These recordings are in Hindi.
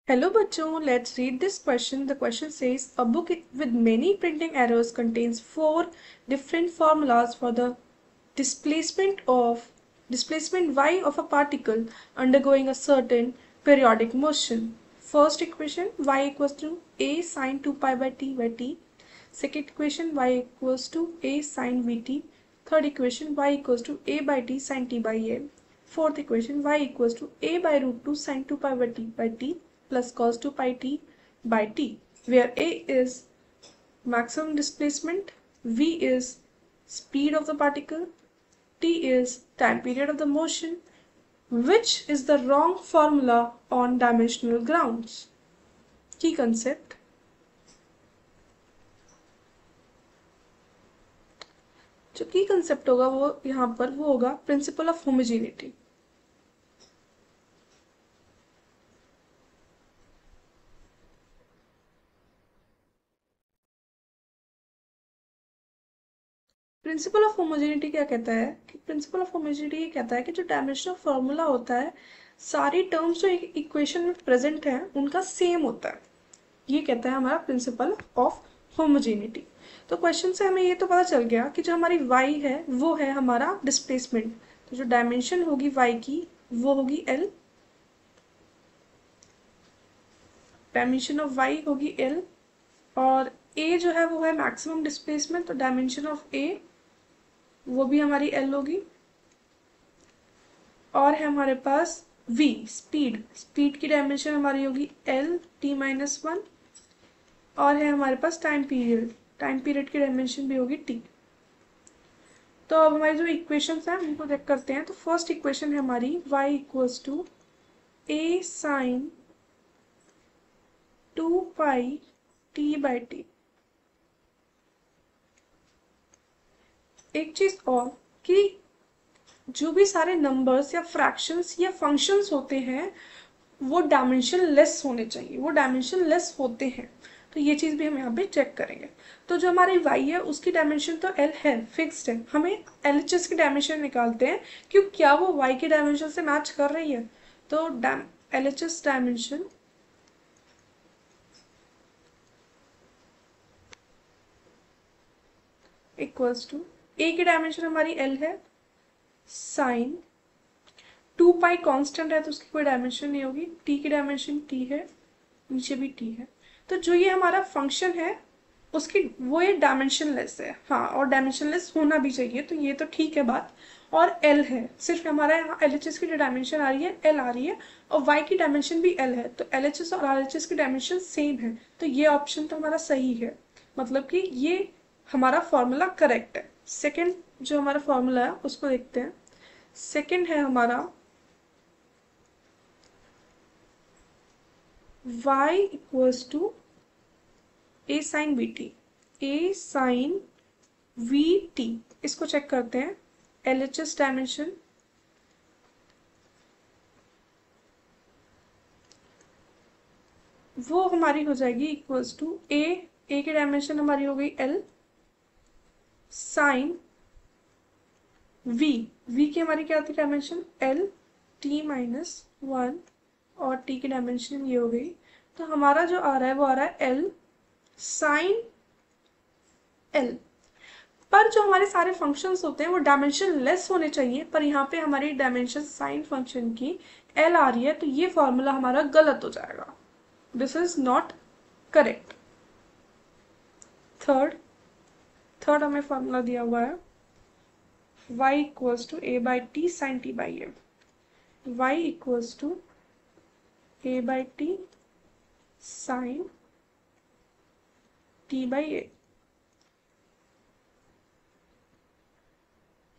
Hello बच्चों, let's read this question. The question says a book with many printing errors contains four different formulas for the displacement y of a particle undergoing a certain periodic motion. First equation, y equals to a sine 2 pi by t. Second equation, y equals to a sine vt. Third equation, y equals to a by t sine t by a. Fourth equation, y equals to a by root 2 sine 2 pi by t plus cos 2 pi t by t, where a is maximum displacement, v is speed of the particle, t is time period of the motion. Which is the wrong formula on dimensional grounds? Key concept. जो की कंसेप्ट होगा वो यहाँ पर वो होगा principle of homogeneity. Principle of homogeneity क्या कहता है कि प्रिंसिपल ऑफ होमोजेनिटी ये कहता है कि जो डायमेंशनल फॉर्मूला होता है सारी टर्म्स जो इक्वेशन में प्रेजेंट है उनका सेम होता है. ये कहता है हमारा प्रिंसिपल ऑफ होमोजेनिटी. तो क्वेश्चन से हमें ये तो पता चल गया कि जो हमारी y है वो है हमारा डिस्प्लेसमेंट. तो जो डायमेंशन होगी y की वो होगी l. डायमेंशन ऑफ y होगी l और a जो है वो है मैक्सिमम डिस्प्लेसमेंट. तो डायमेंशन ऑफ a वो भी हमारी l होगी. और है हमारे पास v स्पीड की डायमेंशन हमारी होगी l t-1. और है हमारे पास टाइम पीरियड की डायमेंशन भी होगी t. तो अब हमारी जो इक्वेशंस हैं उनको चेक करते हैं. तो फर्स्ट इक्वेशन है हमारी y equals to a sine 2 pi t by T. एक चीज और कि जो भी सारे नंबर्स या फ्रैक्शंस या फंक्शंस होते हैं वो डायमेंशन लेस होने चाहिए. वो डायमेंशन लेस होते हैं तो ये चीज भी हम यहाँ पे चेक करेंगे. तो जो हमारी y है उसकी डायमेंशन तो l है, फिक्स्ड है. हमें LHS की डायमेंशन निकालते हैं कि क्या वो y की डायमेंशन से मैच कर रही है. तो LHS dimension equals to a की डायमेंशन हमारी l है, साइन 2 पाई कांस्टेंट है तो उसकी कोई डायमेंशन नहीं होगी. t की डायमेंशन t है, नीचे भी t है. तो जो ये हमारा फंक्शन है उसकी वो ये डायमेंशनलेस है. हाँ, और डायमेंशनलेस होना भी चाहिए. तो ये तो ठीक है बात. और l है, सिर्फ हमारा यहाँ LHS की जो डायमेंशन आ रही है l आ रही है और y की डायमेंशन भी l है. तो LHS और RHS की डायमेंशन सेम है. तो ये ऑप्शन तो हमारा सही है, मतलब कि ये हमारा फॉर्मूला करेक्ट है. सेकेंड जो हमारा फॉर्मूला है उसको देखते हैं. सेकेंड है हमारा y equals to a sine bt. a sine vt इसको चेक करते हैं. LHS डायमेंशन वो हमारी हो जाएगी इक्वल्स टू a की डायमेंशन हमारी हो गई l साइन v की हमारी क्या थी डायमेंशन l t-1 और t की डायमेंशन ये हो गई. तो हमारा जो आ रहा है वो आ रहा है l साइन l. पर जो हमारे सारे फंक्शंस होते हैं वो डायमेंशन लेस होने चाहिए, पर यहाँ पे हमारी डायमेंशन साइन फंक्शन की l आ रही है तो ये फॉर्मूला हमारा गलत हो जाएगा. This is not correct. Third हमें फॉर्मूला दिया हुआ है y equals to a by T sine t by a. y equals to a by T sine t by a.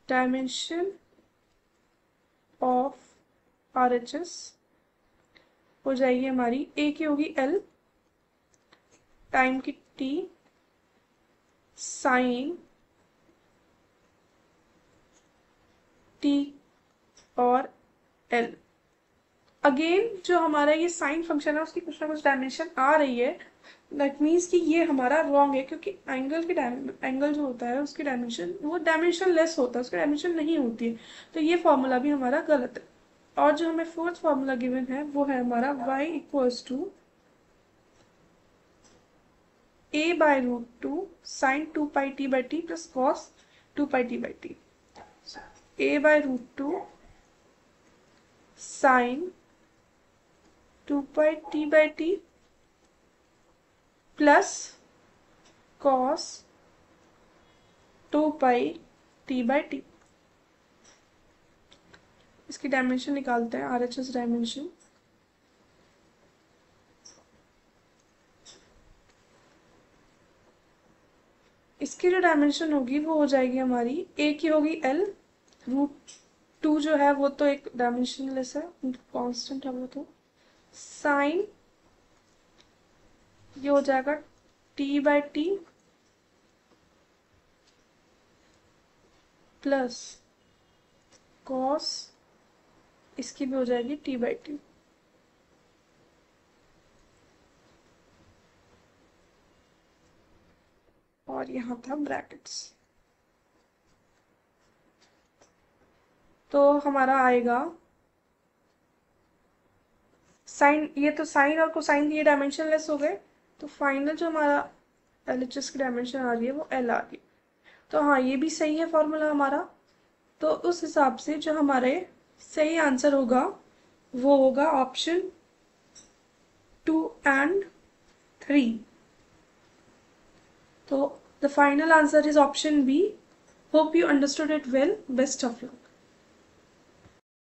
Dimension of RHS हो जाएगी हमारी a की होगी l, टाइम की t, साइन t और l. अगेन जो हमारा ये साइन फंक्शन है उसकी कुछ ना कुछ डायमेंशन आ रही है. दैट मीन्स कि ये हमारा रॉन्ग है क्योंकि एंगल जो होता है उसकी डायमेंशन वो डायमेंशन लेस होता है, उसकी डायमेंशन नहीं होती है. तो ये फॉर्मूला भी हमारा गलत है. और जो हमें फोर्थ फॉर्मूला गिवन है वो है हमारा y equals to a/√2 sin 2πt/t plus cos 2πt/t. So a/√2 sin 2πt/t plus cos 2πt/t. इसकी डायमेंशन निकालते हैं, RHS डायमेंशन। इसकी जो डायमेंशन होगी वो हो जाएगी हमारी a की होगी L√2 जो है वो तो एक डायमेंशनलेस है, कांस्टेंट है वो तो, साइन ये हो जाएगा t/t प्लस कॉस इसकी भी हो जाएगी t/t। और यहाँ था ब्रैकेट्स, तो हमारा आएगा साइन, ये तो साइन और कोसाइन ये डायमेंशनलेस हो गए, तो फाइनल जो हमारा LHS की डायमेंशन आ रही है वो L आ रही है। तो हाँ, ये भी सही है फॉर्मूला हमारा। तो उस हिसाब से जो हमारे सही आंसर होगा वो होगा option 2 and 3। So the final answer is option B. Hope you understood it well. Best of luck.